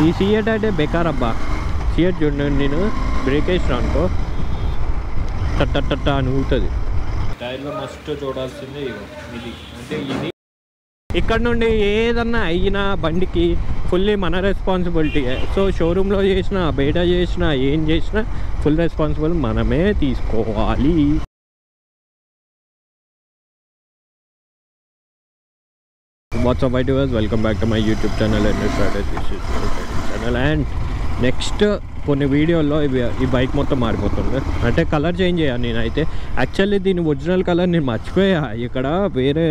ఈ సిఎట్ అయితే బెకార్ అబ్బా. సిఎట్ చూడండి, నేను బ్రేక్ వేసిన అనుకో టట్ట అని ఊగుతుంది. టైర్లో మస్ట్ చూడాల్సిందే ఇది. అంటే ఇది ఇక్కడ నుండి ఏదన్నా అయినా బండికి ఫుల్లీ మన రెస్పాన్సిబిలిటీ. సో షోరూంలో చేసినా బయట చేసినా ఏం చేసినా ఫుల్ రెస్పాన్సిబుల్ మనమే తీసుకోవాలి. WhatsApp by to welcome back to my YouTube channel and channel. And next కొన్ని వీడియోల్లో ఈ బైక్ మొత్తం మారిపోతుంది. అంటే కలర్ చేంజ్ చేయాలి. నేనైతే యాక్చువల్లీ దీని ఒరిజినల్ కలర్ నేను మర్చిపోయా. ఇక్కడ వేరే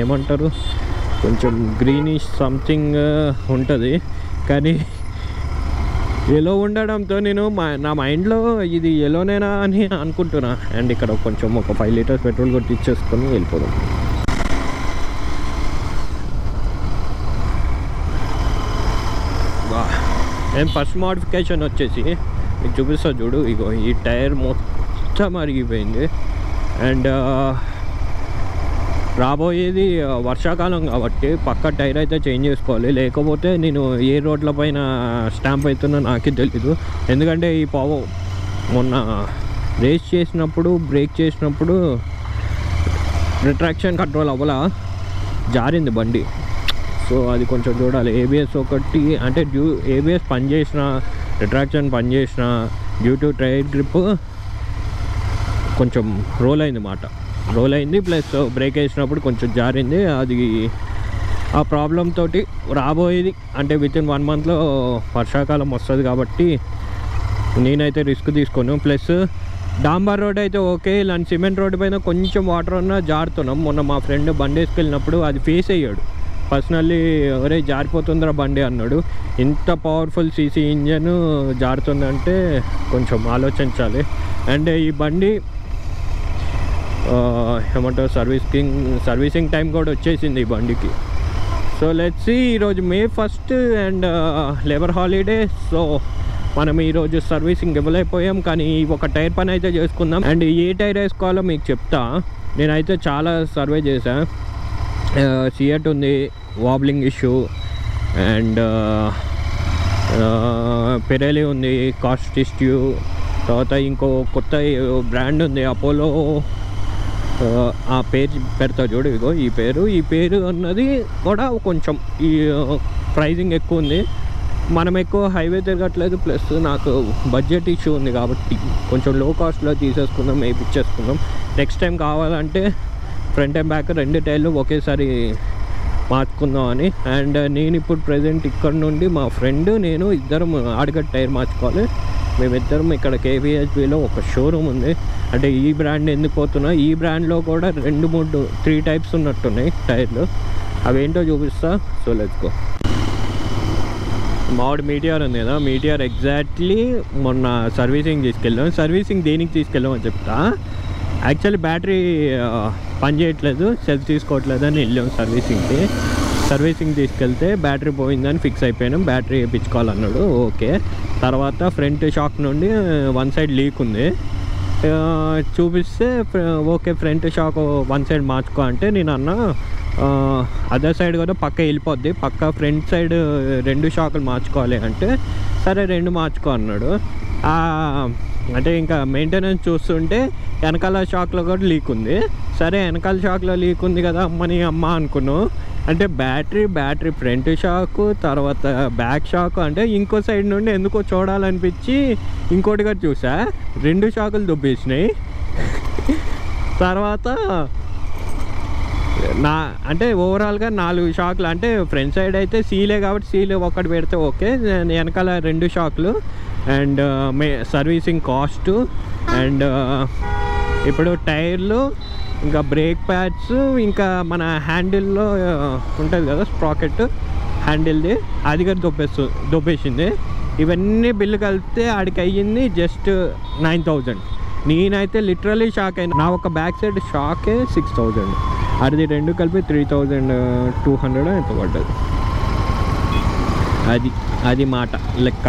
ఏమంటారు కొంచెం గ్రీనిష్ సంథింగ్ ఉంటుంది, కానీ ఎల్లో ఉండడంతో నేను నా మైండ్లో ఇది ఎల్లోనేనా అని అనుకుంటున్నా. అండ్ ఇక్కడ కొంచెం ఒక 5 లీటర్స్ పెట్రోల్ కొట్టించేసుకొని వెళ్ళిపోదాం. నేను ఫస్ట్ మోడిఫికేషన్ వచ్చేసి మీకు చూపిస్తా చూడు. ఇగో ఈ టైర్ మొత్తం అరిగిపోయింది. అండ్ రాబోయేది వర్షాకాలం కాబట్టి పక్క టైర్ అయితే చేంజ్ చేసుకోవాలి. లేకపోతే నేను ఏ రోడ్ల పైన స్టాంప్ అవుతున్నా నాకే తెలీదు. ఎందుకంటే ఈ మొన్న రేస్ చేసినప్పుడు బ్రేక్ చేసినప్పుడు రిట్రాక్షన్ కంట్రోల్ అవ్వలా, జారింది బండి. సో అది కొంచెం చూడాలి. ఏబిఎస్ ఒకటి అంటే ఏబిఎస్ పనిచేసిన, రిట్రాక్షన్ పనిచేసిన, డ్యూ టు టైర్ గ్రిప్ కొంచెం రోల్ అయింది ప్లస్ బ్రేక్ వేసినప్పుడు కొంచెం జారింది. అది ఆ ప్రాబ్లం తోటి రాబోయేది అంటే వితిన్ 1 మంత్లో వర్షాకాలం వస్తుంది కాబట్టి నేనైతే రిస్క్ తీసుకోను. ప్లస్ డాంబర్ రోడ్ అయితే ఓకే, ఇలాంటి సిమెంట్ రోడ్డు పైన కొంచెం వాటర్ ఉన్నా జారుతున్నాం. మొన్న మా ఫ్రెండ్ బండి వేసుకెళ్ళినప్పుడు అది ఫేస్ అయ్యాడు. పర్సనల్లీ ఒరే జారిపోతుందిరా బండి అన్నాడు. ఇంత పవర్ఫుల్ సీసీ ఇంజన్ జారుతుందంటే కొంచెం ఆలోచించాలి. అండ్ ఈ బండి ఏమంటారు సర్వీసింగ్ టైం కూడా వచ్చేసింది ఈ బండికి. So let's see. ఈరోజు May 1st and labour holiday. So మనం ఈరోజు సర్వీసింగ్ ఇవ్వలేకపోయాం, కానీ ఒక టైర్ పని అయితే చేసుకుందాం. అండ్ ఏ టైర్ వేసుకోవాలో మీకు చెప్తా. నేనైతే చాలా సర్వే చేశాను. సియట్ ఉంది, వాబ్లింగ్ ఇష్యూ, అండ్ పెరెలి ఉంది, కాస్ట్ ఇష్యూ. తర్వాత ఇంకో కొత్త బ్రాండ్ ఉంది అపోలో. ఆ పేరు పెడతా చూడు. ఇగో ఈ పేరు అన్నది కూడా కొంచెం ఈ ప్రైజింగ్ ఎక్కువ ఉంది. మనం ఎక్కువ హైవే తిరగట్లేదు, ప్లస్ నాకు బడ్జెట్ ఇష్యూ ఉంది కాబట్టి కొంచెం లో కాస్ట్లో తీసేసుకుందాం, వేయించేసుకుందాం. నెక్స్ట్ టైం కావాలంటే ఫ్రంట్ అండ్ బ్యాక్ 2 టైర్లు ఒకేసారి మార్చుకుందాం అని. అండ్ నేను ఇప్పుడు ప్రజెంట్ ఇక్కడ నుండి మా ఫ్రెండ్ నేను ఇద్దరం ఆడగట్ టైర్ మార్చుకోవాలి. మేమిద్దరం ఇక్కడ కేవీహెచ్బిలో ఒక షోరూమ్ ఉంది. అంటే ఈ బ్రాండ్ ఎందుకు పోతున్నా, ఈ బ్రాండ్లో కూడా 3 టైప్స్ ఉన్నట్టున్నాయి టైర్లు. అవేంటో చూపిస్తా. So let's go. మాడ్ మీటిఆర్ ఉంది కదా, మీటిఆర్ ఎగ్జాక్ట్లీ మొన్న సర్వీసింగ్ తీసుకెళ్ళాం. సర్వీసింగ్ దేనికి తీసుకెళ్ళాం అని చెప్తా. యాక్చువల్లీ బ్యాటరీ పని చేయట్లేదు, సెల్ఫ్ తీసుకోవట్లేదు అని వెళ్ళాం సర్వీసింగ్కి. సర్వీసింగ్ తీసుకెళ్తే బ్యాటరీ పోయిందని ఫిక్స్ అయిపోయాను. బ్యాటరీ వేయించుకోవాలన్నాడు. ఓకే. తర్వాత ఫ్రంట్ షాక్ నుండి 1 సైడ్ లీక్ ఉంది చూపిస్తే, ఓకే ఫ్రంట్ షాక్ 1 సైడ్ మార్చుకో అంటే నేను అన్నా అదర్ సైడ్ కూడా పక్క వెళ్ళిపోద్ది, పక్క ఫ్రంట్ సైడ్ 2 షాకులు మార్చుకోవాలి అంటే సరే 2 మార్చుకో అన్నాడు. అంటే ఇంకా మెయింటెనెన్స్ చూస్తుంటే వెనకాల షాక్లో కూడా లీక్ ఉంది. సరే వెనకాల షాక్లో లీక్ ఉంది కదా అమ్మ అనుకున్నావు. అంటే బ్యాటరీ ఫ్రంట్ షాకు, తర్వాత బ్యాక్ షాకు. అంటే ఇంకో సైడ్ నుండి ఎందుకో చూడాలనిపించి ఇంకోటిగా చూసా, 2 షాకులు దుబ్బేసినాయి. తర్వాత అంటే ఓవరాల్గా 4 షాకులు. అంటే ఫ్రంట్ సైడ్ అయితే సీలే కాబట్టి సీల్ ఒకటి పెడితే ఓకే, వెనకాల 2 షాకులు. అండ్ సర్వీసింగ్ కాస్ట్, అండ్ ఇప్పుడు టైర్లు, ఇంకా బ్రేక్ ప్యాడ్స్, ఇంకా మన హ్యాండిల్లో ఉంటుంది కదా స్ప్రాకెట్ హ్యాండిల్ది, అది కూడా దొబ్బేసింది. ఇవన్నీ బిల్లు కలిపితే ఆడికి అయ్యింది జస్ట్ 9,000. నేనైతే లిటరలీ షాక్ అయినా. నా ఒక బ్యాక్ సైడ్ షాకే 6,000. అది 2 కలిపి 3,200 ఎంత పడ్డది. అది మాట లెక్క.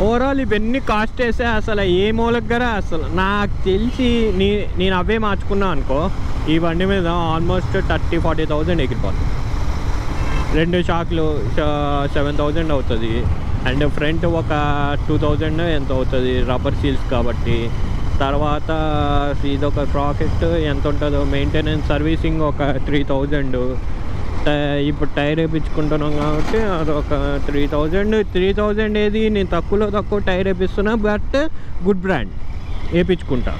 ఓవరాల్ ఇవన్నీ కాస్ట్ వేస్తే అసలు ఏ మూలగ్గర అసలు నాకు తెలిసి నేను అవే మార్చుకున్నా అనుకో, ఈ బండి మీద ఆల్మోస్ట్ 30,000-40,000 ఎగిరిపోతుంది. 2 షాక్లు 7,000 అవుతుంది. అండ్ ఫ్రంట్ ఒక 2,000 ఎంత అవుతుంది రబ్బర్ సీల్స్ కాబట్టి. తర్వాత ఇదొక ప్రాఫిట్ ఎంత ఉంటుందో, మెయింటెనెన్స్ సర్వీసింగ్ ఒక 3,000. ఇప్పుడు టైర్ వేయించుకుంటున్నాం కాబట్టి అదొక 3,000 ఏది నేను తక్కువ టైర్ వేపిస్తున్నా, బట్ గుడ్ బ్రాండ్ వేయించుకుంటా,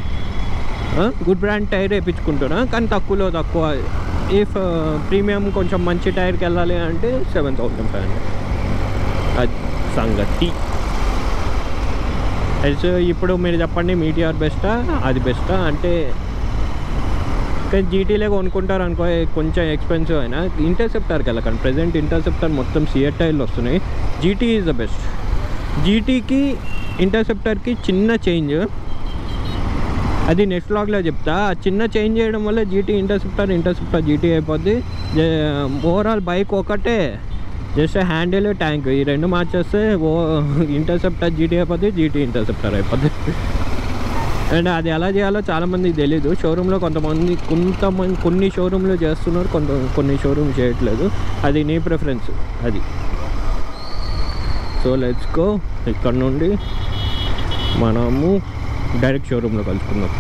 గుడ్ బ్రాండ్ టైర్ వేయించుకుంటున్నా, కానీ తక్కువ. ఇఫ్ ప్రీమియం కొంచెం మంచి టైర్కి వెళ్ళాలి అంటే 7,500. అది సంగతి. ఇప్పుడు మీరు చెప్పండి మీటిఆర్ బెస్టా అది బెస్టా అంటే, కానీ జీటీలే కొనుక్కుంటారు అనుకో, కొంచెం ఎక్స్పెన్సివ్ అయినా ఇంటర్సెప్టర్కి వెళ్ళకండి. ప్రజెంట్ ఇంటర్సెప్టర్ మొత్తం సిఎట్ టైర్లు వస్తున్నాయి. GT is the best. జీటీకి ఇంటర్సెప్టర్కి చిన్న చేంజ్, అది నెక్స్ట్ వ్లాగ్లో చెప్తా. ఆ చిన్న చేంజ్ చేయడం వల్ల జీటీ ఇంటర్సెప్టర్ జీటీ అయిపోద్ది. ఓవరాల్ బైక్ ఒకటే, జస్ట్ హ్యాండిల్ ట్యాంక్ ఈ 2 మార్చేస్తే ఇంటర్సెప్టర్ జీటీ అయిపోద్ది, జీటీ ఇంటర్సెప్టర్ అయిపోద్ది. అండ్ అది ఎలా చేయాలో చాలామందికి తెలీదు. షోరూంలో కొన్ని షోరూంలో చేస్తున్నారు, కొన్ని షోరూమ్ చేయట్లేదు. అది నీ ప్రిఫరెన్స్ అది. So let's go. ఇక్కడ నుండి మనము డైరెక్ట్ షోరూంలో కలుసుకుందాం.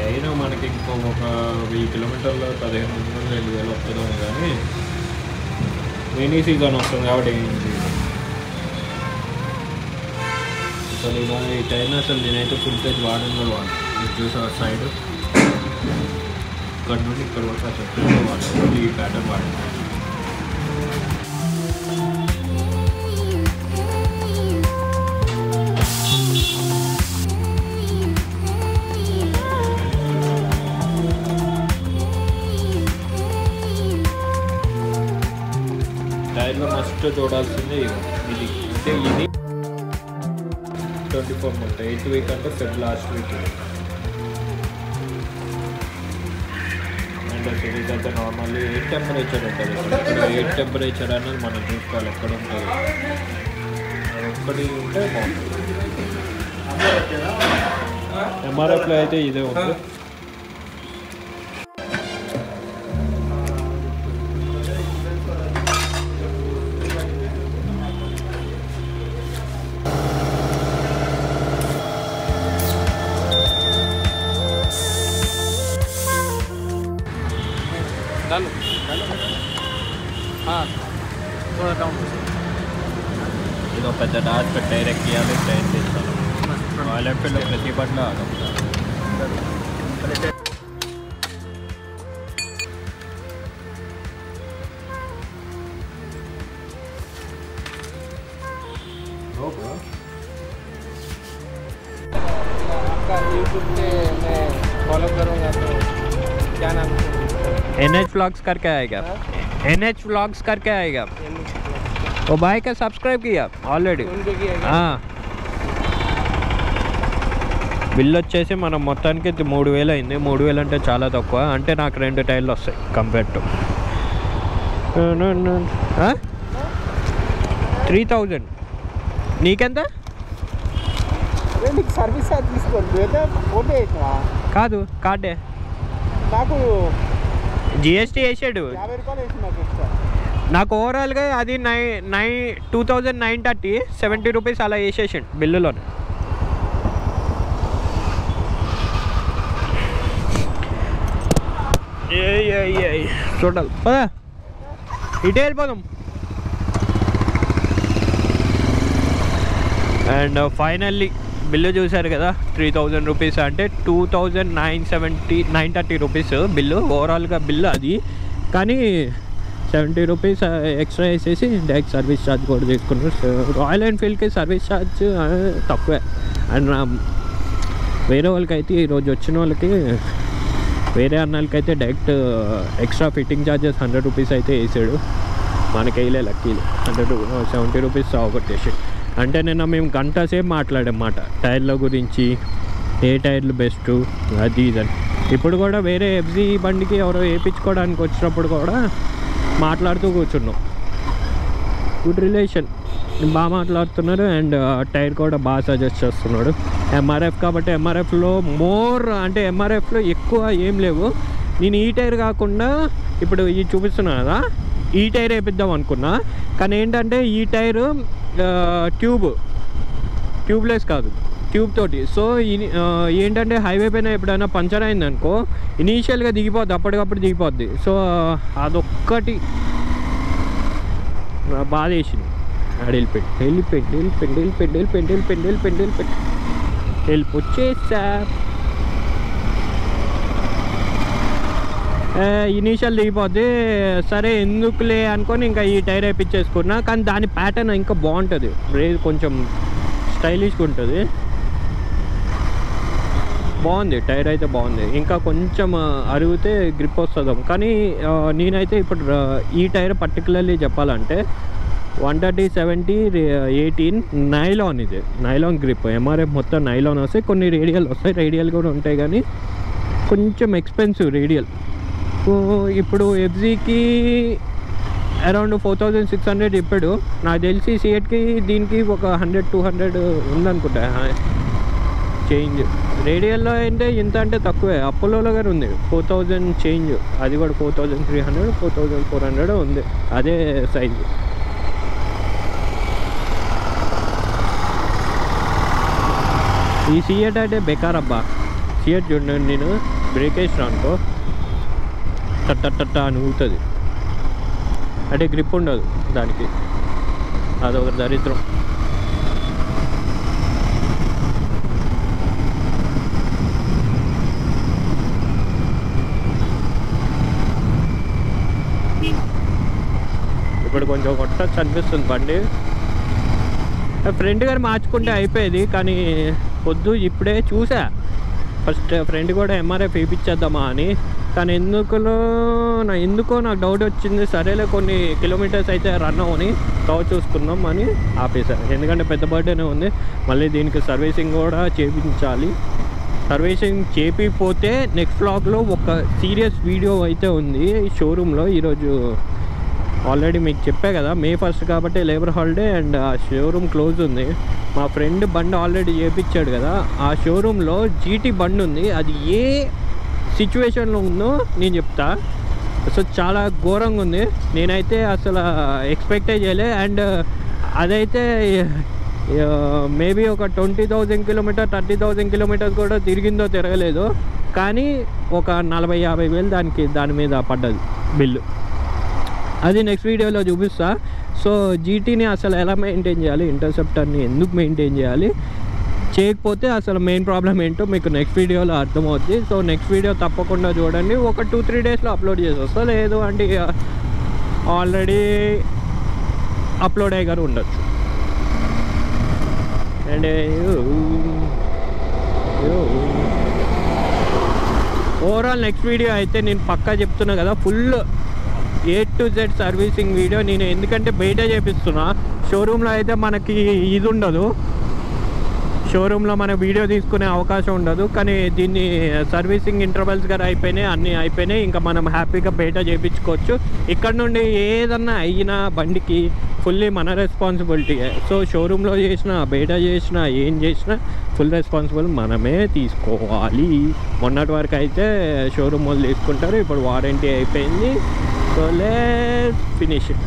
అయినా మనకి ఇంకో ఒక 1000 కిలోమీటర్లు 1,500-2,000 వస్తుందో కానీ రైనీ సీజన్ వస్తుంది కాబట్టి అసలు ఇవాళ ఈ టైర్ని అసలు నేనైతే ఫుల్ ప్లేజ్ వాడను. మీరు చూసా సైడ్ ఇక్కడ నుండి ఇక్కడ వరకు అసలు వాడాలి, ఈ ప్యాటర్న్ వాడాలి. టైర్లో మస్ట్ చూడాల్సిందే ఇది. అంటే ఇది 24 month 8th వీక్ అంటే Feb last week. And series అయితే నార్మల్లీ 8 టెంపరేచర్ ఉంటుంది. ఇక్కడ 8 టెంపరేచర్ అనేది మనం చూసుకోవాలి ఎక్కడ ఉంటుంది. ఒక్కటి ఉంటే బాగుంటుంది. ఎంఆర్ఎఫ్లో అయితే ఇదే ఉంది. ఇది ఒక పెద్ద డార్క్ టైర్ ఎక్కియాలి, టైర్ తీస్తాను. రాయల్ ఎన్ఫీల్డ్లో ప్రతి బండ్లో NH व्लॉग्स करके आएगा, NH व्लॉग्स करके आएगा. वो भाई का सब्सक्राइब किया ऑलरेडी. బిల్ వచ్చేసి మనం మొత్తానికి 3,000 అయింది. 3,000 అంటే చాలా తక్కువ. అంటే నాకు 2 టైర్లు వస్తాయి కంపేర్ టు 3,000. నీకెంత? సర్వీస్ కాదు కార్డే. నాకు జిఎస్టీ వేసాడు. 50 రూపాయలు వేసి నాకు ఎక్స్ట్రా. నాకు ఓవరాల్గా అది 2,930 70 రూపీస్ అలా వేసేసాడు బిల్లులోనే. చూడాలి పదా ఇటే వెళ్ళిపోదాం. అండ్ ఫైనల్లీ బిల్లు చూసారు కదా, 3,000 రూపీస్ అంటే 2,930 రూపీస్ బిల్లు. ఓవరాల్గా బిల్లు అది, కానీ 70 రూపీస్ ఎక్స్ట్రా వేసేసి డైరెక్ట్ సర్వీస్ ఛార్జ్ కూడా తీసుకున్నారు. రాయల్ ఎన్ఫీల్డ్కి సర్వీస్ ఛార్జ్ తక్కువే. అండ్ వేరే వాళ్ళకైతే ఈరోజు వచ్చిన వాళ్ళకి, వేరే అన్నాళ్ళకైతే direct extra fitting charges 100 rupees అయితే వేసాడు. మనకి వేయలే లక్కీలు 70 రూపీస్ సాగొట్టేసి. అంటే నిన్న మేము గంట సేపు మాట్లాడామాట టైర్ల గురించి, ఏ టైర్లు బెస్ట్ అది ఇదని. ఇప్పుడు కూడా వేరే ఎఫ్జీ బండికి ఎవరో వేయించుకోవడానికి వచ్చినప్పుడు కూడా మాట్లాడుతూ కూర్చున్నాం. గుడ్ రిలేషన్, బాగా మాట్లాడుతున్నారు. అండ్ టైర్ కూడా బాగా సజెస్ట్ చేస్తున్నాడు. ఎంఆర్ఎఫ్ కాబట్టి ఎంఆర్ఎఫ్లో మోర్ అంటే ఎంఆర్ఎఫ్లో ఎక్కువ ఏం లేవు. నేను ఈ టైర్ కాకుండా ఇప్పుడు ఈ చూపిస్తున్నా కదా, ఈ టైర్ వేపిద్దాం అనుకున్నా. కానీ ఏంటంటే ఈ టైరు ట్యూబ్లెస్ కాదు, ట్యూబ్ తోటి. సో ఏంటంటే హైవే పైన ఎప్పుడైనా పంచర్ అయింది అనుకో ఇనీషియల్గా దిగిపోద్ది, అప్పటికప్పుడు దిగిపోద్ది. సో అదొక్కటి బాధ వేసింది. వచ్చేసా. ఇనీషియల్ దిగిపోద్ది, సరే ఎందుకులే అనుకొని ఇంకా ఈ టైర్ వేయించేసుకున్నా. కానీ దాని ప్యాటర్న్ ఇంకా బాగుంటుంది, కొంచెం స్టైలిష్గా ఉంటుంది. బాగుంది టైర్ అయితే బాగుంది. ఇంకా కొంచెం అరిగితే గ్రిప్ వస్తుందాం. కానీ నేనైతే ఇప్పుడు ఈ టైర్ పర్టికులర్లీ చెప్పాలంటే 130/70/18 నైలాన్. ఇది నైలాన్ గ్రిప్. ఎంఆర్ఎఫ్ మొత్తం నైలాన్ వస్తాయి, కొన్ని రేడియల్ వస్తాయి, రేడియల్ కూడా ఉంటాయి కానీ కొంచెం ఎక్స్పెన్సివ్ రేడియల్. ఇప్పుడు ఎఫ్జీకి అరౌండ్ 4600 చెప్పాడు. నాకు తెలిసి సిఎట్కి దీనికి ఒక 100-200 ఉందనుకుంటా చేంజ్. రేడియల్లో అంటే ఇంత అంటే తక్కువే. అపోలోలో గారు ఉంది 4000 చేంజ్, అది కూడా 4300 4400 ఉంది, అదే సైజు. ఈ సిఎట్ అంటే బెకార్ అబ్బా. సిఎట్ చూడండి, నేను బ్రేక్ వేసిన అనుకో టట్ట అని ఊగుతుంది, అంటే గ్రిప్ ఉండదు దానికి, అదొక దరిద్రం. ఇప్పుడు కొంచెం కొట్టచ్చు అనిపిస్తుంది బండి. ఫ్రెండ్ గారు మార్చుకుంటే అయిపోయేది, కానీ పొద్దు ఇప్పుడే చూసా. ఫస్ట్ ఫ్రెండ్ కూడా ఎంఆర్ఎఫ్ వేయించేద్దామా అని, కానీ ఎందుకో నాకు డౌట్ వచ్చింది. సరేలే కొన్ని కిలోమీటర్స్ అయితే రన్ అవ్వని తర్వాత చూసుకుందాం అని ఆపేశాను. ఎందుకంటే పెద్ద బర్త్డేనే ఉంది, మళ్ళీ దీనికి సర్వీసింగ్ కూడా చేయించాలి. సర్వీసింగ్ చేపిపోతే నెక్స్ట్ వ్లాగ్లో ఒక సీరియస్ వీడియో అయితే ఉంది షోరూంలో. ఈరోజు ఆల్రెడీ మీకు చెప్పా కదా, May 1 కాబట్టి లేబర్ హాలిడే అండ్ ఆ షోరూమ్ క్లోజ్ ఉంది. మా ఫ్రెండ్ బండి ఆల్రెడీ చేయించాడు కదా, ఆ షోరూంలో జీటీ బండి ఉంది. అది ఏ సిచ్యువేషన్లో ఉందో నేను చెప్తా. సో చాలా ఘోరంగా ఉంది, నేనైతే అసలు ఎక్స్పెక్టే చేయలే. అండ్ అదైతే మేబీ ఒక 20,000 కిలోమీటర్ 30,000 కిలోమీటర్స్ కూడా తిరిగిందో తిరగలేదో, కానీ ఒక 40-50 వేలు దాని మీద పడ్డది బిల్లు. అది నెక్స్ట్ వీడియోలో చూపిస్తా. సో జీటీని అసలు ఎలా మెయింటైన్ చేయాలి, ఇంటర్సెప్టర్ని ఎందుకు మెయింటైన్ చేయాలి, చేయకపోతే అసలు మెయిన్ ప్రాబ్లం ఏంటో మీకు నెక్స్ట్ వీడియోలో అర్థమవుద్ది. సో నెక్స్ట్ వీడియో తప్పకుండా చూడండి. ఒక 2-3 డేస్లో అప్లోడ్ చేసి వస్తా, లేదు అంటే ఆల్రెడీ అప్లోడ్ అయ్యి గారు ఉండొచ్చు. అండ్ ఓవరాల్ నెక్స్ట్ వీడియో అయితే నేను పక్కా చెప్తున్నా కదా, full A to Z servicing video. నేను ఎందుకంటే బయట చేపిస్తున్నా, షోరూంలో అయితే మనకి ఇది ఉండదు, షోరూంలో మన వీడియో తీసుకునే అవకాశం ఉండదు. కానీ దీన్ని సర్వీసింగ్ ఇంటర్వెల్స్ గారు అయిపోయినాయి, అన్నీ అయిపోయినాయి. ఇంకా మనం హ్యాపీగా బయట చేయించుకోవచ్చు. ఇక్కడ నుండి ఏదన్నా అయినా బండికి ఫుల్లీ మన రెస్పాన్సిబిలిటీ. సో షోరూంలో చేసినా బయట చేసినా ఏం చేసినా ఫుల్ రెస్పాన్సిబుల్ మనమే తీసుకోవాలి. మొన్నటి వరకు అయితే షోరూమ్ వాళ్ళు తీసుకుంటారు, ఇప్పుడు వారంటీ అయిపోయింది. So let's finish it.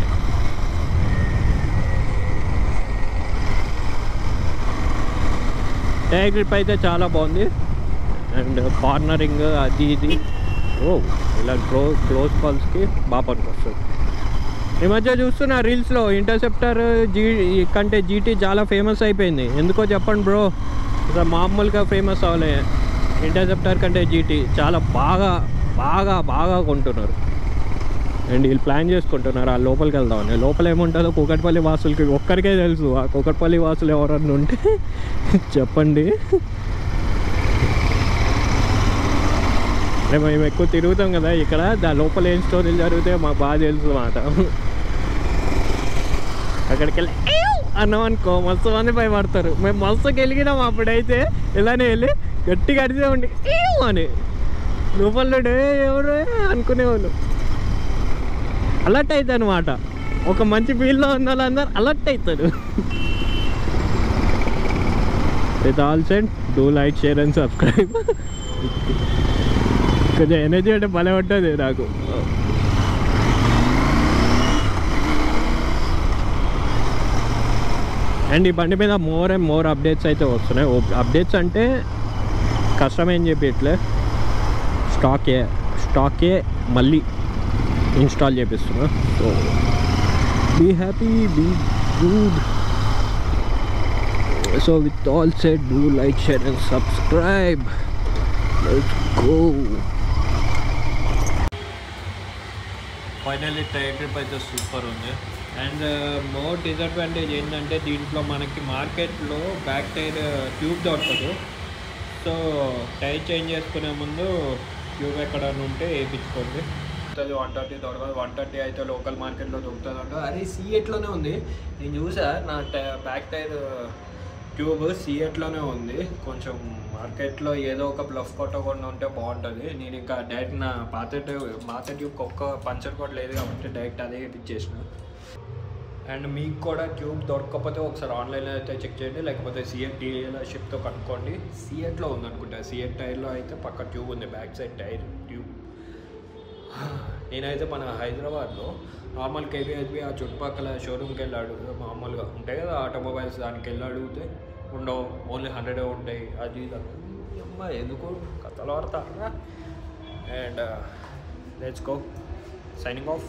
Tyre grip అయితే చాలా బాగుంది. అండ్ కార్నరింగ్ అది ఇది ఇలా క్లోజ్ కాల్స్కి బాగా పనికొస్తుంది. ఈ మధ్య చూస్తున్న రీల్స్లో ఇంటర్సెప్టర్ కంటే జీటీ చాలా ఫేమస్ అయిపోయింది. ఎందుకో చెప్పండి బ్రో, అసలు మామూలుగా ఫేమస్ అవ్వలే. ఇంటర్సెప్టర్ కంటే జీటీ చాలా బాగా బాగా బాగా కొంటున్నారు. అండ్ వీళ్ళు ప్లాన్ చేసుకుంటున్నారు ఆ లోపలికి వెళ్దామని. లోపల ఏముంటుందో కూకట్పల్లి వాసులకి ఒక్కరికే తెలుసు. ఆ కూకట్పల్లి వాసులు ఎవరన్నా ఉంటే చెప్పండి. మేము ఎక్కువ తిరుగుతాం కదా ఇక్కడ, దాని లోపల ఏం స్టోరీలు జరుగుతాయో మాకు బాగా తెలుసు అన్నమాట. అక్కడికి వెళ్ళి అన్నాం అనుకో మస్తు మంది భయపడతారు. మేము మస్తుకి వెళ్ళినాం అప్పుడైతే, ఇలానే వెళ్ళి గట్టిగా అడిగే ఉండి అని లోపల ఎవరు అనుకునేవాళ్ళు. అలర్ట్ అయితే అనమాట. ఒక మంచి ఫీల్డ్లో ఉన్న వాళ్ళందరూ అలర్ట్ అవుతారు. With all said do like share and subscribe. కొంచెం ఎనర్జీ అంటే భలే ఉంటుంది నాకు. అండ్ ఈ బండి మీద మోర్ అండ్ మోర్ అప్డేట్స్ అయితే వస్తున్నాయి. అప్డేట్స్ అంటే కష్టమేం చెప్పి ఇట్లే స్టాకే మళ్ళీ ఇన్స్టాల్ చేపిస్తున్నా. So be happy, be good. So with all said do like share and subscribe. Let's go. Finally tyre trip అయితే సూపర్ ఉంది. అండ్ మోర్ డిసడ్వాంటేజ్ ఏంటంటే దీంట్లో మనకి మార్కెట్లో బ్యాక్ టైర్ ట్యూబ్ దొరకదు. సో టైర్ చేంజ్ చేసుకునే ముందు ట్యూబ్ ఎక్కడైనా ఉంటే వేయించుకోండి. 130 దొరకదు. 130 అయితే లోకల్ మార్కెట్లో దొరుకుతుంది అంట. అది C8లోనే ఉంది. నేను చూసా, నా బ్యాక్ టైర్ ట్యూబ్ C8లోనే ఉంది. కొంచెం మార్కెట్లో ఏదో ఒక బ్లఫ్ కొట్టకుండా ఉంటే బాగుంటుంది. నేను ఇంకా డైరెక్ట్ నా పాత ట్యూబ్కి ఒక్క పంచర్ కూడా లేదు కాబట్టి డైరెక్ట్ అదే వేయించేసిన. అండ్ మీకు కూడా ట్యూబ్ దొరకకపోతే ఒకసారి ఆన్లైన్లో అయితే చెక్ చేయండి, లేకపోతే C8 డీలర్షిప్తో కనుక్కోండి. C8లో ఉందనుకుంటా. C8 టైర్లో అయితే పక్క ట్యూబ్ ఉంది, బ్యాక్ సైడ్ టైర్ ట్యూబ్. నేనైతే మన హైదరాబాద్లో నార్మల్ KBHB ఆ చుట్టుపక్కల షోరూమ్కి వెళ్ళి అడుగు, మామూలుగా ఉంటాయి కదా ఆటోమొబైల్స్, దానికి వెళ్ళి అడిగితే ఉండవు, ఓన్లీ 100 ఉంటాయి. అది అమ్మ ఎందుకు కథలు ఆడతా. And let's go, signing off.